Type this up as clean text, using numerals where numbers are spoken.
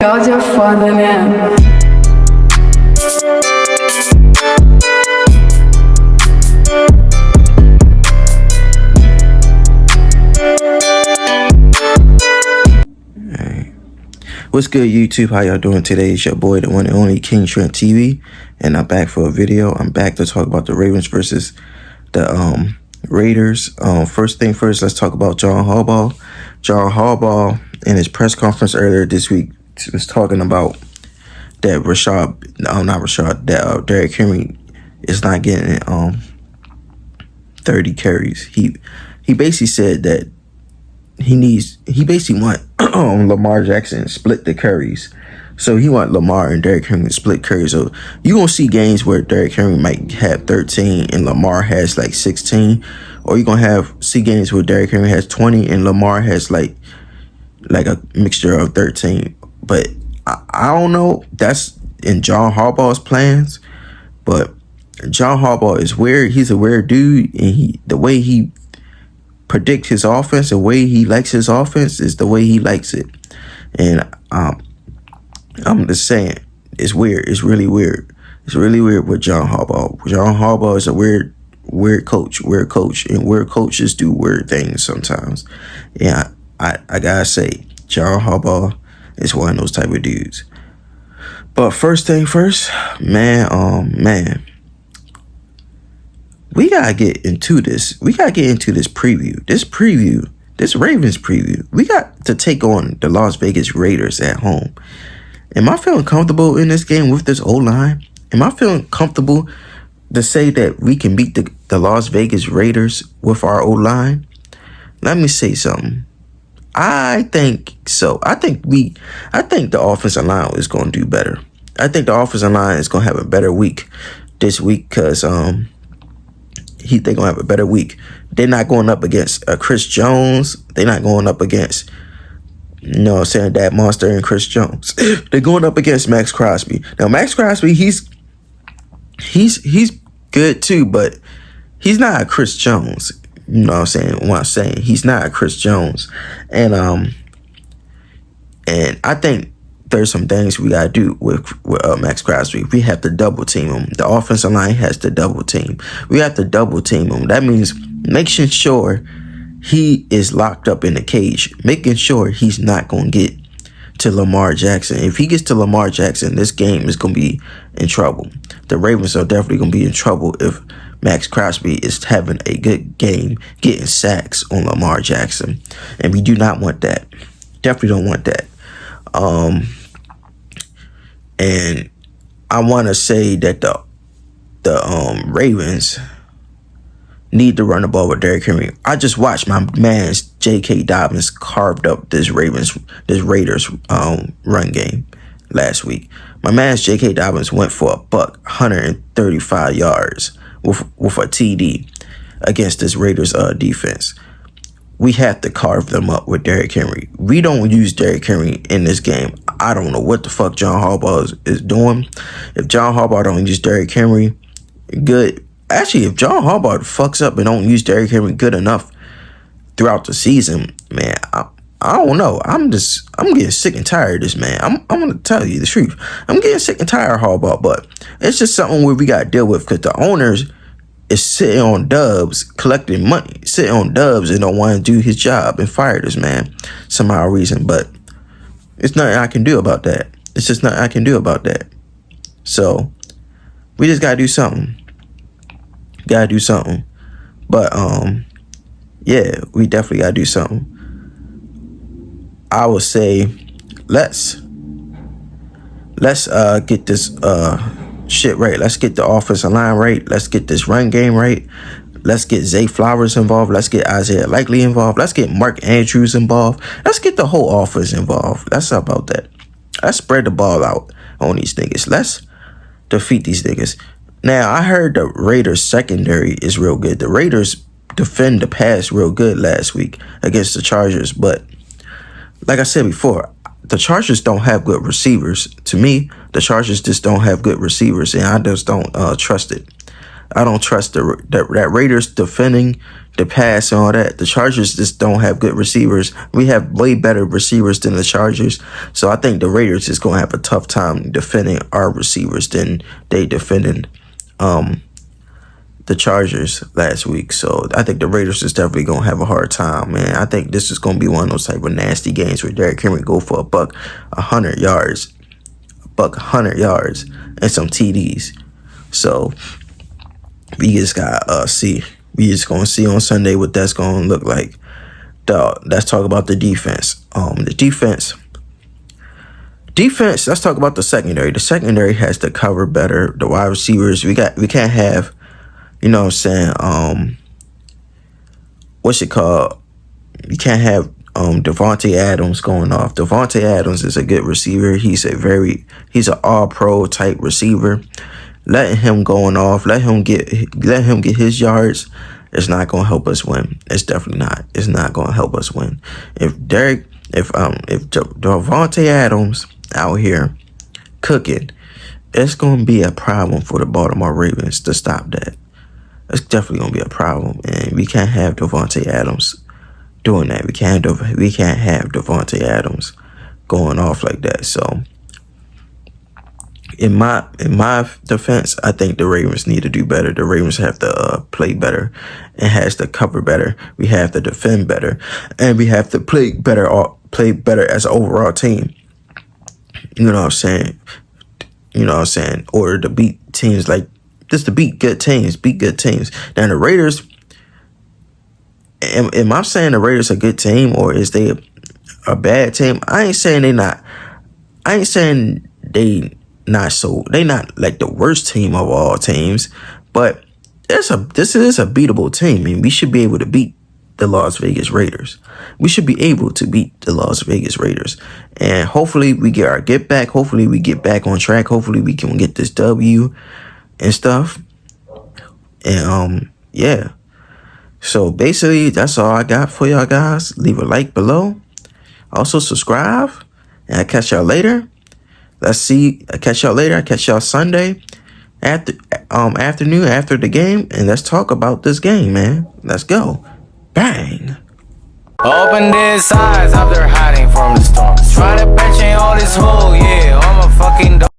Y'all já foda, né? What's good, YouTube? How y'all doing today? It's your boy, the one and only King Trent TV, and I'm back for a video. I'm back to talk about the Ravens versus the Raiders. First thing first, let's talk about John Harbaugh. John Harbaugh, in his press conference earlier this week, was talking about that Derrick Henry is not getting 30 carries. He basically said that he basically want Lamar Jackson to split the carries. So he want Lamar and Derrick Henry to split carries. So you gonna see games where Derrick Henry might have 13 and Lamar has like 16, or you gonna see games where Derrick Henry has 20 and Lamar has like a mixture of 13. But I don't know. That's in John Harbaugh's plans. But John Harbaugh is weird. He's a weird dude, and the way he predict his offense, the way he likes his offense is the way he likes it. And I'm just saying, it's weird. It's really weird. It's really weird with John Harbaugh. John Harbaugh is a weird coach, and weird coaches do weird things sometimes. Yeah, I gotta say, John Harbaugh is one of those type of dudes. But first thing first, man, we gotta get into this. We gotta get into this preview. This Ravens preview. We got to take on the Las Vegas Raiders at home. Am I feeling comfortable in this game with this O-line? Am I feeling comfortable to say that we can beat the Las Vegas Raiders with our O-line? Let me say something. I think so. I think the offensive line is going to do better. I think the offensive line is going to have a better week this week because they're going to have a better week. They're not going up against Chris Jones. They're not going up against, that monster and Chris Jones. They're going up against Max Crosby. Now, Max Crosby, he's good too, but he's not a Chris Jones. You know what I'm saying? What I'm saying, he's not a Chris Jones. And I think there's some things we got to do with Max Crosby. We have to double team him. The offensive line has to double team. We have to double team him. That means making sure he is locked up in the cage, making sure he's not going to get to Lamar Jackson. If he gets to Lamar Jackson, this game is going to be in trouble. The Ravens are definitely going to be in trouble if Max Crosby is having a good game, getting sacks on Lamar Jackson. And we do not want that. Definitely don't want that. And I want to say that the Ravens need to run the ball with Derrick Henry. I just watched my man's J.K. Dobbins carved up this Raiders run game last week. My man's J.K. Dobbins went for $135 yards with a TD against this Raiders defense. We have to carve them up with Derrick Henry. We don't use Derrick Henry in this game. I don't know what the fuck John Harbaugh is doing. If John Harbaugh don't use Derrick Henry good, actually, if John Harbaugh fucks up and don't use Derrick Henry good enough throughout the season, man, I don't know. I'm getting sick and tired of this, man. I'm gonna tell you the truth. I'm getting sick and tired of Harbaugh, but it's just something where we gotta deal with because the owners is sitting on dubs, collecting money, sitting on dubs and don't want to do his job and fire this man somehow reason. But it's nothing I can do about that. It's just nothing I can do about that. So we just gotta do something. But yeah, we definitely gotta do something. I would say let's get this shit right. Let's get the offensive line right. Let's get this run game right. Let's get Zay Flowers involved. Let's get Isaiah Likely involved. Let's get Mark Andrews involved. Let's get the whole offense involved. That's about that. Let's spread the ball out on these niggas. Let's defeat these niggas. Now, I heard the Raiders secondary is real good. The Raiders defend the pass real good last week against the Chargers. But like I said before, the Chargers don't have good receivers. To me, the Chargers just don't have good receivers, and I just don't trust it. I don't trust that Raiders defending the pass and all that. The Chargers just don't have good receivers. We have way better receivers than the Chargers. So I think the Raiders is going to have a tough time defending our receivers than they defending the Chargers last week. So I think the Raiders is definitely going to have a hard time, man. I think this is going to be one of those type of nasty games where Derrick Henry go for $100 yards, $100 yards, and some TDs. So we just got see. We just gonna see on Sunday what that's gonna look like. Let's talk about the defense. The defense. Let's talk about the secondary. The secondary has to cover better. The wide receivers. We can't have. You know what I'm saying? What's it called? You can't have Devontae Adams going off. Devontae Adams is a good receiver. He's an all-pro type receiver. Letting him going off, let him get his yards. It's not gonna help us win. It's definitely not. It's not gonna help us win. If Devontae Adams out here cooking, it's gonna be a problem for the Baltimore Ravens to stop that. It's definitely gonna be a problem, and we can't have Devontae Adams doing that. We can't have Devontae Adams going off like that. So. In my defense, I think the Ravens need to do better. The Ravens have to play better and has to cover better. We have to defend better, and we have to play better as an overall team. You know what I'm saying? Or to beat teams like just to beat good teams. Now the Raiders. Am I saying the Raiders are a good team or is they a bad team? I ain't saying they not. I ain't saying they not like the worst team of all teams, but this is a beatable team. I mean, we should be able to beat the Las Vegas Raiders. We should be able to beat the Las Vegas Raiders, and hopefully we get back. Hopefully we get back on track. Hopefully we can get this W and stuff. And yeah. So basically, that's all I got for y'all guys. Leave a like below. Also subscribe, and I'll catch y'all later. I catch y'all later. I catch y'all Sunday afternoon after the game, and let's talk about this game, man. Let's go. Bang. Open their eyes, how they're hiding from the storm. Try to patch in all this hole, yeah, I'm a fucking dog.